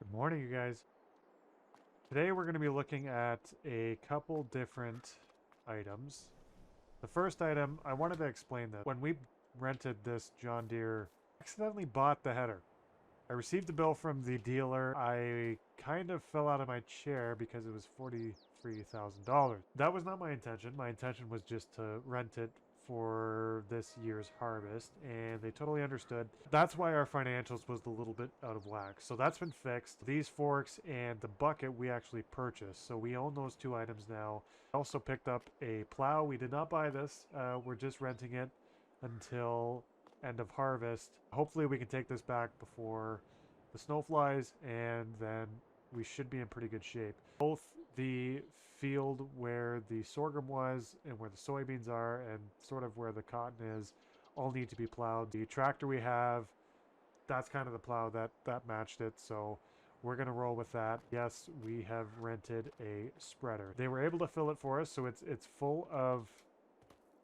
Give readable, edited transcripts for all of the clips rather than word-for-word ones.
Good morning, you guys. Today we're going to be looking at a couple different items. The first item, I wanted to explain that when we rented this John Deere, I accidentally bought the header. I received a bill from the dealer. I kind of fell out of my chair because it was $43,000. That was not my intention. My intention was just to rent it for this year's harvest, and they totally understood. That's why our financials was a little bit out of whack. So that's been fixed. These forks and the bucket we actually purchased, so we own those two items now. I also picked up a plow. We did not buy this. We're just renting it until end of harvest. Hopefully we can take this back before the snow flies, and then we should be in pretty good shape. Both the field where the sorghum was and where the soybeans are and sort of where the cotton is all need to be plowed. The tractor we have, that's kind of the plow that matched it, so we're going to roll with that. Yes, we have rented a spreader. They were able to fill it for us, so it's full of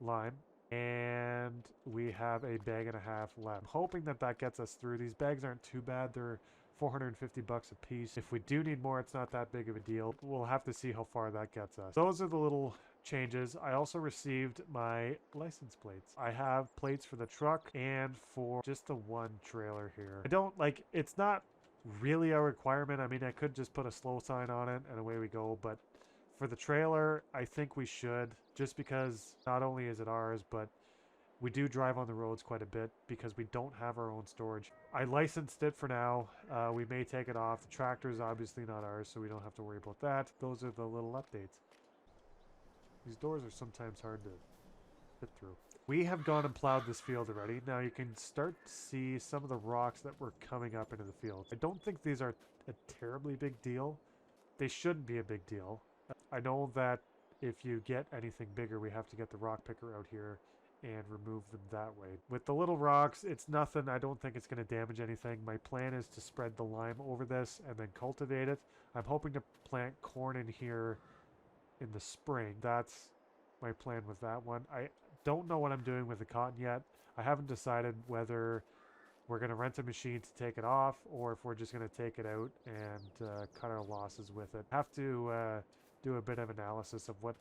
lime, and we have a bag and a half left. I'm hoping that gets us through. These bags aren't too bad. They're 450 bucks a piece. If we do need more, it's not that big of a deal. We'll have to see how far that gets us. Those are the little changes. I also received my license plates. I have plates for the truck and for just the one trailer here. I don't like, it's not really a requirement. I mean, I could just put a slow sign on it and away we go, but for the trailer, I think we should, just because not only is it ours, but we do drive on the roads quite a bit because we don't have our own storage. I licensed it for now. We may take it off. The tractor is obviously not ours, so we don't have to worry about that. Those are the little updates. These doors are sometimes hard to fit through. We have gone and plowed this field already. Now you can start to see some of the rocks that were coming up into the field. I don't think these are a terribly big deal. They shouldn't be a big deal. I know that if you get anything bigger, we have to get the rock picker out here and remove them that way. With the little rocks, it's nothing. I don't think it's going to damage anything. My plan is to spread the lime over this and then cultivate it. I'm hoping to plant corn in here in the spring. That's my plan with that one. I don't know what I'm doing with the cotton yet. I haven't decided whether we're going to rent a machine to take it off or if we're just going to take it out and cut our losses with it. Have to do a bit of analysis of what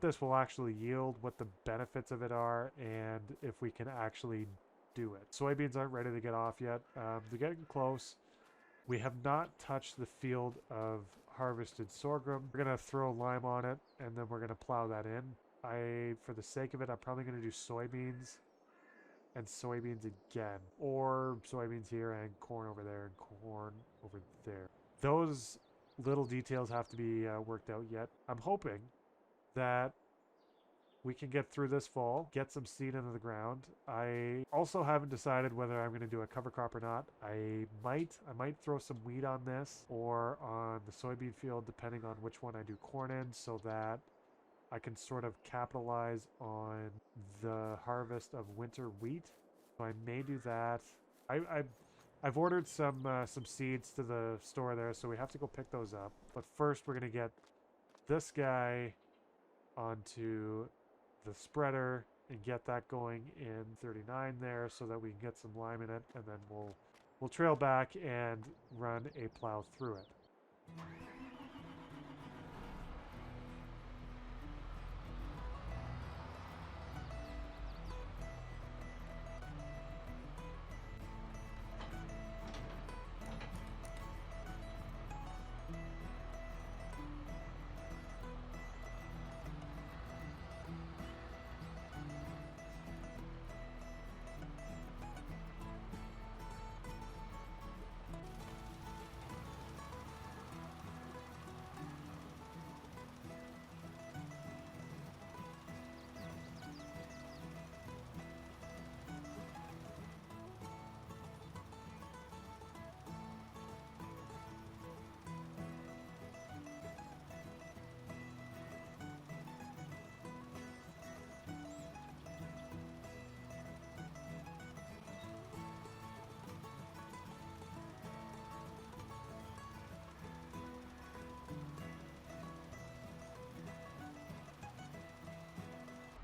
this will actually yield, what the benefits of it are, and if we can actually do it. Soybeans aren't ready to get off yet. They're getting close. We have not touched the field of harvested sorghum. We're going to throw lime on it, and then we're going to plow that in. For the sake of it, I'm probably going to do soybeans and soybeans again, or soybeans here and corn over there and corn over there. Those little details have to be worked out yet. I'm hoping that we can get through this fall, get some seed into the ground. I also haven't decided whether I'm going to do a cover crop or not. I might throw some wheat on this or on the soybean field, depending on which one I do corn in, so that I can sort of capitalize on the harvest of winter wheat. So I may do that. I've ordered some seeds to the store there, so we have to go pick those up. But first, we're gonna get this guy onto the spreader and get that going in 39 there, so that we can get some lime in it, and then we'll trail back and run a plow through it.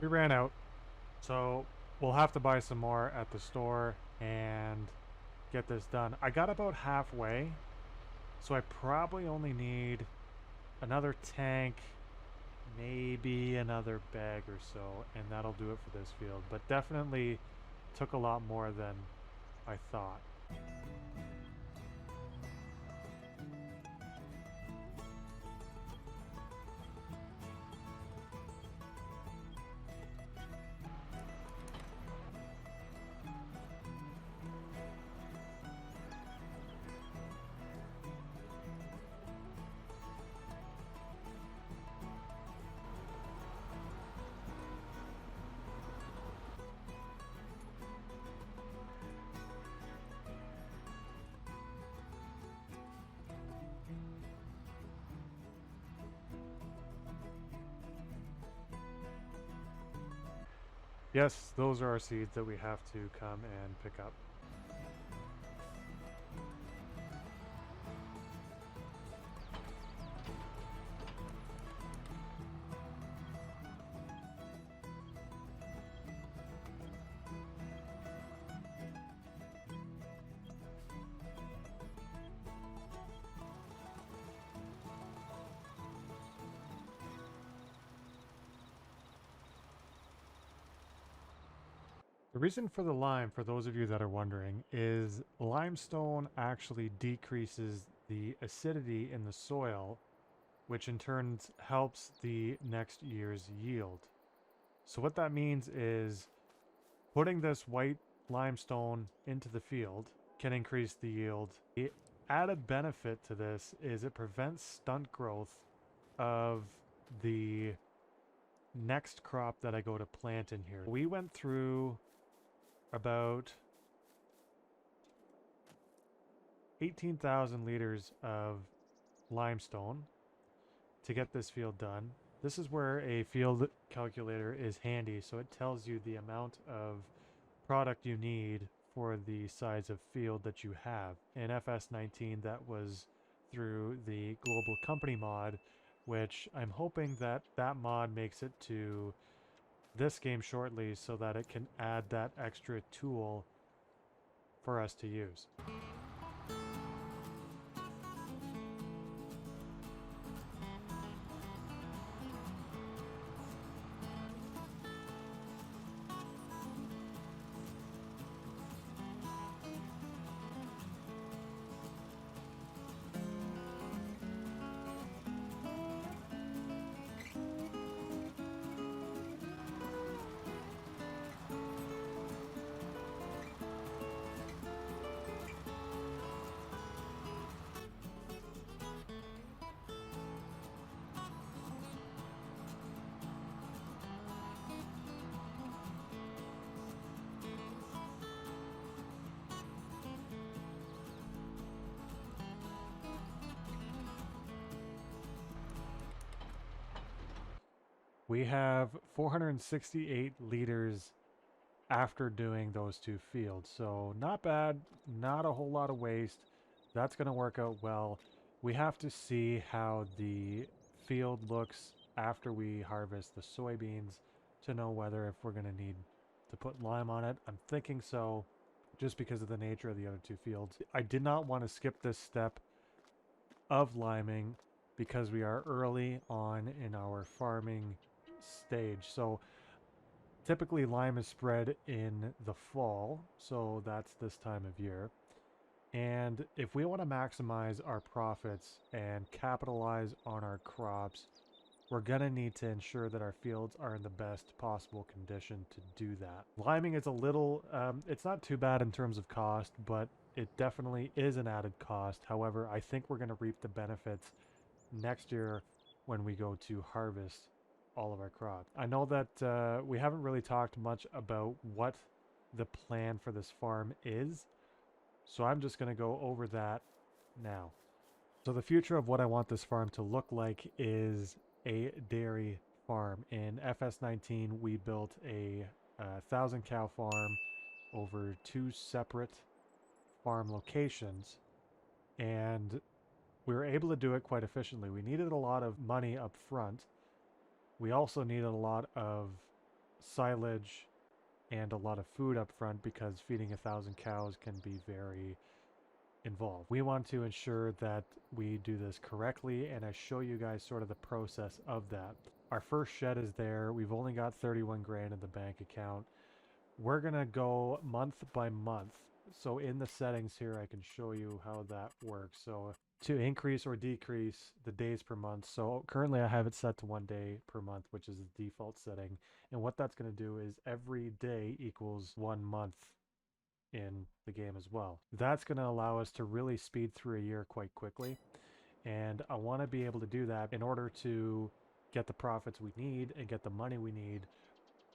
We ran out, so we'll have to buy some more at the store and get this done. I got about halfway, So I probably only need another tank, maybe another bag or so, and that'll do it for this field. But definitely took a lot more than I thought. Yes, those are our seeds that we have to come and pick up. The reason for the lime, for those of you that are wondering, is limestone actually decreases the acidity in the soil, which in turn helps the next year's yield. So what that means is putting this white limestone into the field can increase the yield. The added benefit to this is it prevents stunt growth of the next crop that I go to plant in here. We went through about 18,000 liters of limestone to get this field done. This is where a field calculator is handy, so it tells you the amount of product you need for the size of field that you have. In FS19, that was through the global company mod, which I'm hoping that that mod makes it to this game shortly so that it can add that extra tool for us to use. We have 468 liters after doing those two fields. So not bad, not a whole lot of waste. That's going to work out well. We have to see how the field looks after we harvest the soybeans to know whether if we're going to need to put lime on it. I'm thinking so, just because of the nature of the other two fields. I did not want to skip this step of liming because we are early on in our farming stage. So typically lime is spread in the fall, so that's this time of year. And if we want to maximize our profits and capitalize on our crops, we're going to need to ensure that our fields are in the best possible condition to do that. Liming is a little, it's not too bad in terms of cost, but it definitely is an added cost. However, I think we're going to reap the benefits next year when we go to harvest all of our crops. I know that we haven't really talked much about what the plan for this farm is, so I'm just going to go over that now. So the future of what I want this farm to look like is a dairy farm. In FS19, we built a 1,000 cow farm over 2 separate farm locations, and we were able to do it quite efficiently. We needed a lot of money up front. We also needed a lot of silage and a lot of food up front because feeding 1,000 cows can be very involved. We want to ensure that we do this correctly, and I show you guys sort of the process of that. Our first shed is there. We've only got 31 grand in the bank account. We're gonna go month by month. So in the settings here, I can show you how that works. So to increase or decrease the days per month. So currently I have it set to 1 day per month, which is the default setting. And what that's gonna do is every day equals 1 month in the game as well. That's gonna allow us to really speed through a year quite quickly. And I wanna be able to do that in order to get the profits we need and get the money we need.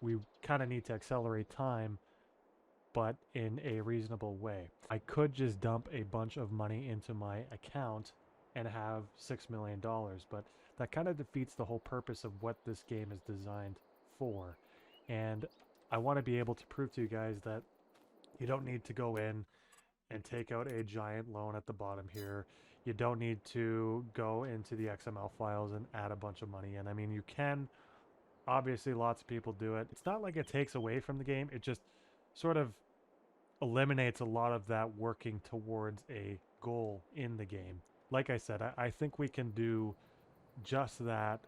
We kind of need to accelerate time, but in a reasonable way. I could just dump a bunch of money into my account and have $6 million, but that kind of defeats the whole purpose of what this game is designed for. And I want to be able to prove to you guys that you don't need to go in and take out a giant loan at the bottom here. You don't need to go into the XML files and add a bunch of money in. I mean, you can. Obviously, lots of people do it. It's not like it takes away from the game. It just sort of eliminates a lot of that working towards a goal in the game. Like I said, I think we can do just that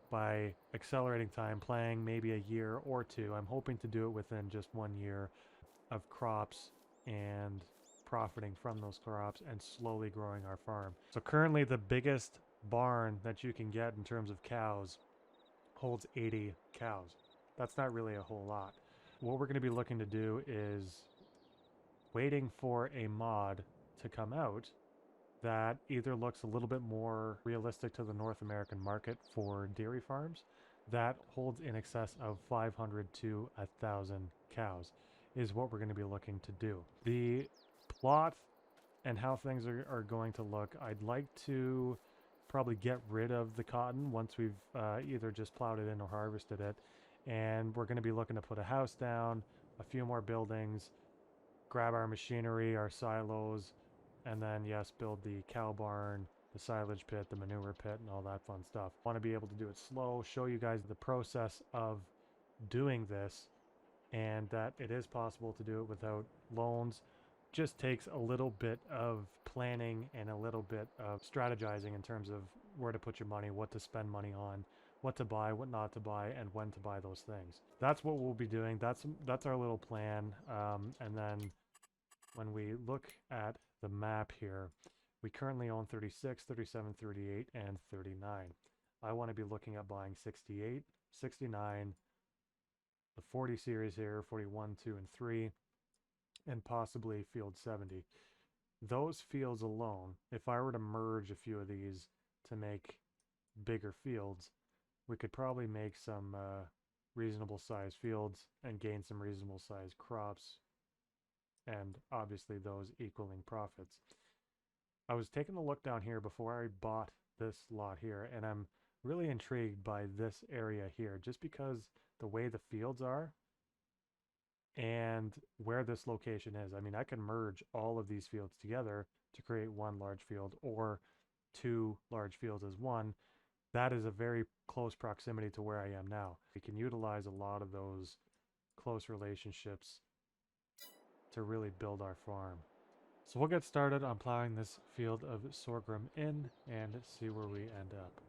by accelerating time, playing maybe a year or two. I'm hoping to do it within just 1 year of crops and profiting from those crops and slowly growing our farm. So currently the biggest barn that you can get in terms of cows holds 80 cows. That's not really a whole lot. What we're going to be looking to do is waiting for a mod to come out that either looks a little bit more realistic to the North American market for dairy farms that holds in excess of 500 to 1,000 cows is what we're going to be looking to do. The plot and how things are going to look, I'd like to probably get rid of the cotton once we've either just plowed it in or harvested it. And we're going to be looking to put a house down, a few more buildings, grab our machinery, our silos, and then, yes, build the cow barn, the silage pit, the manure pit, and all that fun stuff. I want to be able to do it slow, show you guys the process of doing this, and that it is possible to do it without loans. Just takes a little bit of planning and a little bit of strategizing in terms of where to put your money, what to spend money on, what to buy, what not to buy, and when to buy those things. That's what we'll be doing. That's our little plan. And then when we look at the map here, we currently own 36, 37, 38, and 39. I want to be looking at buying 68, 69, the 40 series here, 41, 2, and 3, and possibly field 70. Those fields alone, if I were to merge a few of these to make bigger fields, we could probably make some reasonable size fields and gain some reasonable size crops, and obviously those equaling profits. I was taking a look down here before I bought this lot here, and I'm really intrigued by this area here just because the way the fields are and where this location is. I mean, I can merge all of these fields together to create one large field or two large fields as one. That is a very close proximity to where I am now. We can utilize a lot of those close relationships to really build our farm. So we'll get started on plowing this field of sorghum in and see where we end up.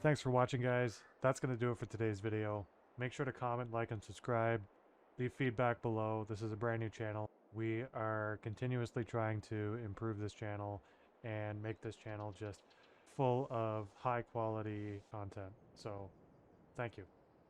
Thanks for watching, guys. That's going to do it for today's video. Make sure to comment, like, and subscribe. Leave feedback below. This is a brand new channel. We are continuously trying to improve this channel and make this channel just full of high quality content. So, thank you.